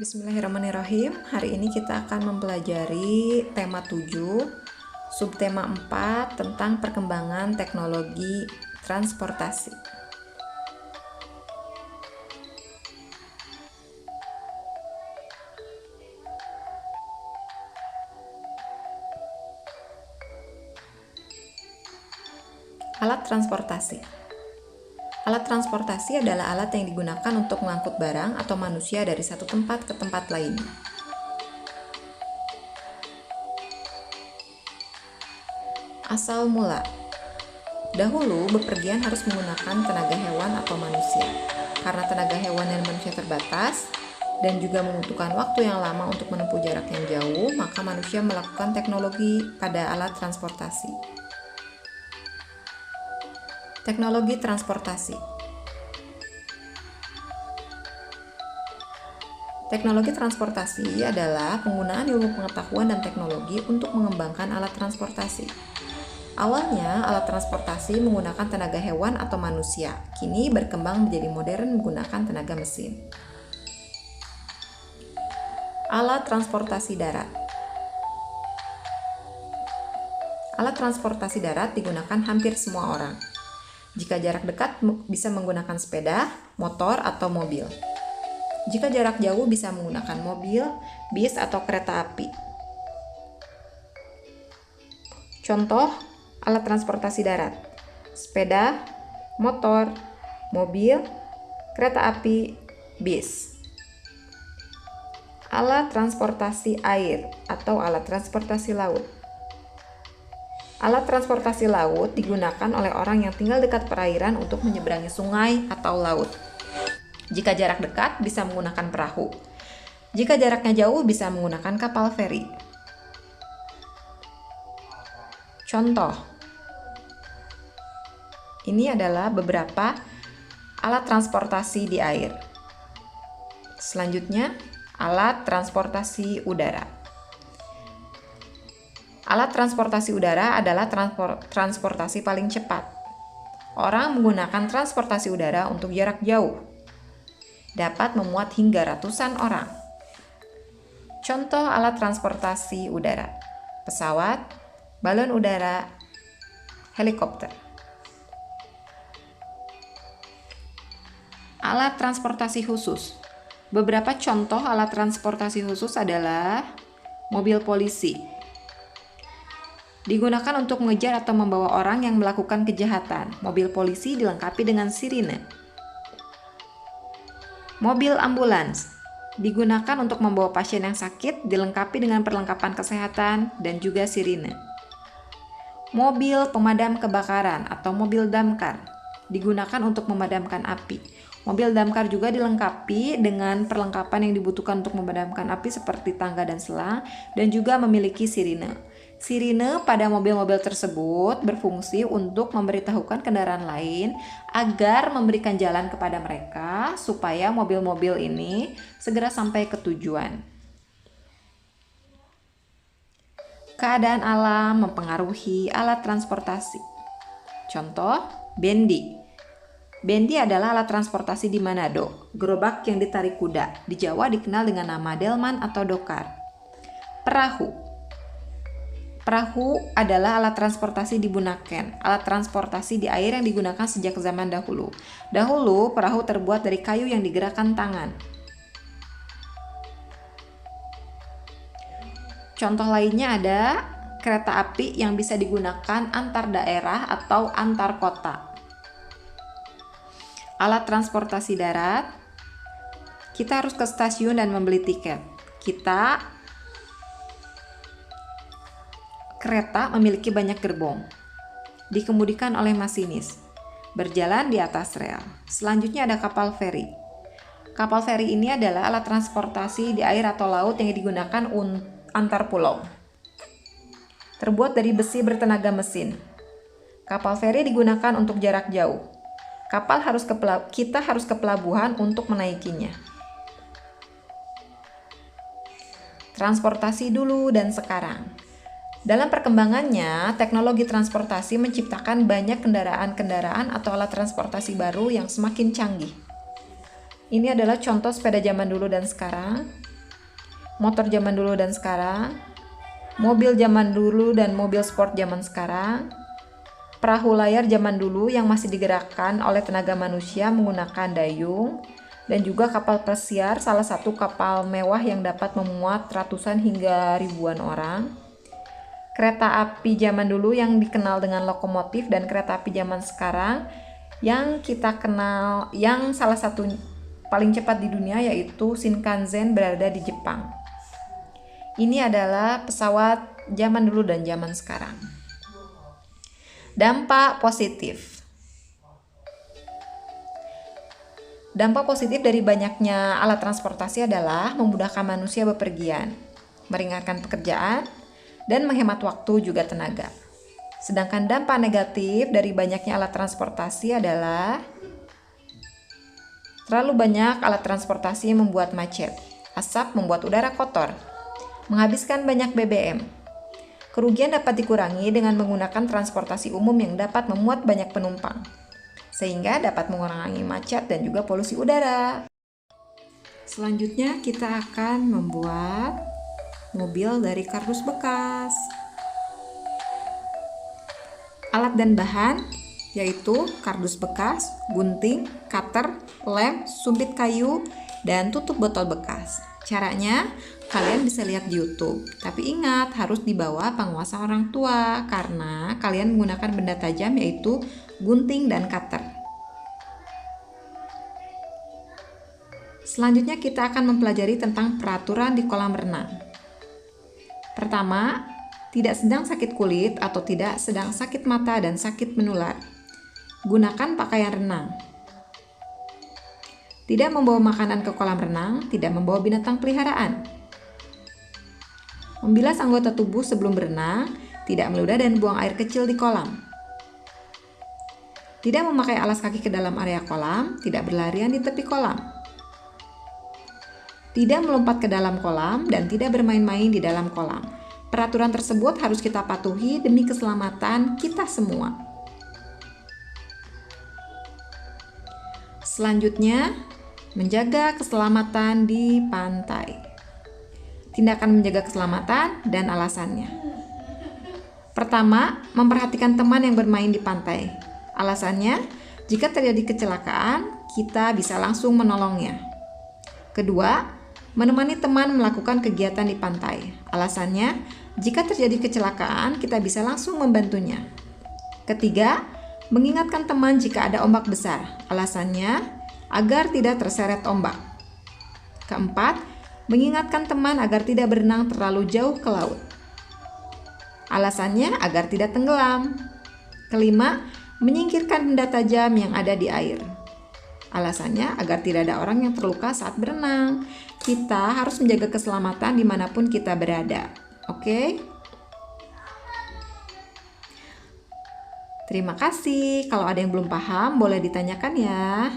Bismillahirrahmanirrahim. Hari ini kita akan mempelajari tema 7, subtema 4 tentang perkembangan teknologi transportasi. Alat transportasi. Alat transportasi adalah alat yang digunakan untuk mengangkut barang atau manusia dari satu tempat ke tempat lainnya. Asal mula. Dahulu, bepergian harus menggunakan tenaga hewan atau manusia. Karena tenaga hewan dan manusia terbatas, dan juga membutuhkan waktu yang lama untuk menempuh jarak yang jauh, maka manusia melakukan teknologi pada alat transportasi. Teknologi transportasi. Teknologi transportasi adalah penggunaan ilmu pengetahuan dan teknologi untuk mengembangkan alat transportasi. Awalnya, alat transportasi menggunakan tenaga hewan atau manusia. Kini berkembang menjadi modern menggunakan tenaga mesin. Alat transportasi darat. Alat transportasi darat digunakan hampir semua orang. Jika jarak dekat bisa menggunakan sepeda, motor, atau mobil. Jika jarak jauh bisa menggunakan mobil, bis, atau kereta api. Contoh alat transportasi darat: sepeda, motor, mobil, kereta api, bis. Alat transportasi air atau alat transportasi laut. Alat transportasi laut digunakan oleh orang yang tinggal dekat perairan untuk menyeberangi sungai atau laut. Jika jarak dekat, bisa menggunakan perahu. Jika jaraknya jauh, bisa menggunakan kapal feri. Contoh, ini adalah beberapa alat transportasi di air. Selanjutnya, alat transportasi udara. Alat transportasi udara adalah transportasi paling cepat. Orang menggunakan transportasi udara untuk jarak jauh. Dapat memuat hingga ratusan orang. Contoh alat transportasi udara: pesawat, balon udara, helikopter. Alat transportasi khusus. Beberapa contoh alat transportasi khusus adalah mobil polisi. Digunakan untuk mengejar atau membawa orang yang melakukan kejahatan. Mobil polisi dilengkapi dengan sirine. Mobil ambulans digunakan untuk membawa pasien yang sakit, dilengkapi dengan perlengkapan kesehatan dan juga sirine. Mobil pemadam kebakaran atau mobil damkar digunakan untuk memadamkan api. Mobil damkar juga dilengkapi dengan perlengkapan yang dibutuhkan untuk memadamkan api seperti tangga dan selang, dan juga memiliki sirine. Sirine pada mobil-mobil tersebut berfungsi untuk memberitahukan kendaraan lain agar memberikan jalan kepada mereka supaya mobil-mobil ini segera sampai ke tujuan. Keadaan alam mempengaruhi alat transportasi. Contoh, bendi. Bendi adalah alat transportasi di Manado, gerobak yang ditarik kuda. Di Jawa dikenal dengan nama delman atau dokar. Perahu. Perahu adalah alat transportasi di Bunaken, alat transportasi di air yang digunakan sejak zaman dahulu. Dahulu, perahu terbuat dari kayu yang digerakkan tangan. Contoh lainnya ada kereta api yang bisa digunakan antar daerah atau antar kota. Alat transportasi darat, kita harus ke stasiun dan membeli tiket. Kereta memiliki banyak gerbong, dikemudikan oleh masinis, berjalan di atas rel. Selanjutnya ada kapal feri. Kapal feri ini adalah alat transportasi di air atau laut yang digunakan antar pulau. Terbuat dari besi bertenaga mesin. Kapal feri digunakan untuk jarak jauh. Kita harus ke pelabuhan untuk menaikinya. Transportasi dulu dan sekarang. Dalam perkembangannya, teknologi transportasi menciptakan banyak kendaraan-kendaraan atau alat transportasi baru yang semakin canggih. Ini adalah contoh sepeda zaman dulu dan sekarang. motor zaman dulu dan sekarang, mobil zaman dulu dan mobil sport zaman sekarang, perahu layar zaman dulu yang masih digerakkan oleh tenaga manusia menggunakan dayung, dan juga kapal pesiar, salah satu kapal mewah yang dapat memuat ratusan hingga ribuan orang. Kereta api zaman dulu yang dikenal dengan lokomotif, dan kereta api zaman sekarang yang kita kenal, yang salah satu paling cepat di dunia yaitu Shinkansen berada di Jepang. Ini adalah pesawat zaman dulu dan zaman sekarang. Dampak positif. Dampak positif dari banyaknya alat transportasi adalah memudahkan manusia bepergian, meringankan pekerjaan, dan menghemat waktu juga tenaga. Sedangkan dampak negatif dari banyaknya alat transportasi adalah terlalu banyak alat transportasi yang membuat macet, asap membuat udara kotor, menghabiskan banyak BBM. Kerugian dapat dikurangi dengan menggunakan transportasi umum yang dapat memuat banyak penumpang, sehingga dapat mengurangi macet dan juga polusi udara. Selanjutnya kita akan membuat mobil dari kardus bekas. Alat dan bahan yaitu kardus bekas, gunting, cutter, lem, sumpit kayu, dan tutup botol bekas. Caranya kalian bisa lihat di YouTube, tapi ingat harus di bawah pengawasan orang tua karena kalian menggunakan benda tajam yaitu gunting dan cutter. Selanjutnya kita akan mempelajari tentang peraturan di kolam renang. Pertama, tidak sedang sakit kulit atau tidak sedang sakit mata dan sakit menular. Gunakan pakaian renang. Tidak membawa makanan ke kolam renang, tidak membawa binatang peliharaan. Membilas anggota tubuh sebelum berenang, tidak meludah dan buang air kecil di kolam. Tidak memakai alas kaki ke dalam area kolam, tidak berlarian di tepi kolam. Tidak melompat ke dalam kolam dan tidak bermain-main di dalam kolam. Peraturan tersebut harus kita patuhi demi keselamatan kita semua. Selanjutnya, menjaga keselamatan di pantai. Tindakan menjaga keselamatan dan alasannya. Pertama, memperhatikan teman yang bermain di pantai. Alasannya, jika terjadi kecelakaan, kita bisa langsung menolongnya. Kedua, menemani teman melakukan kegiatan di pantai. Alasannya, jika terjadi kecelakaan, kita bisa langsung membantunya. Ketiga, mengingatkan teman jika ada ombak besar. Alasannya, agar tidak terseret ombak. Keempat, mengingatkan teman agar tidak berenang terlalu jauh ke laut. Alasannya, agar tidak tenggelam. Kelima, menyingkirkan benda tajam yang ada di air. Alasannya, agar tidak ada orang yang terluka saat berenang. Kita harus menjaga keselamatan dimanapun kita berada. Oke? Terima kasih. Kalau ada yang belum paham, boleh ditanyakan ya.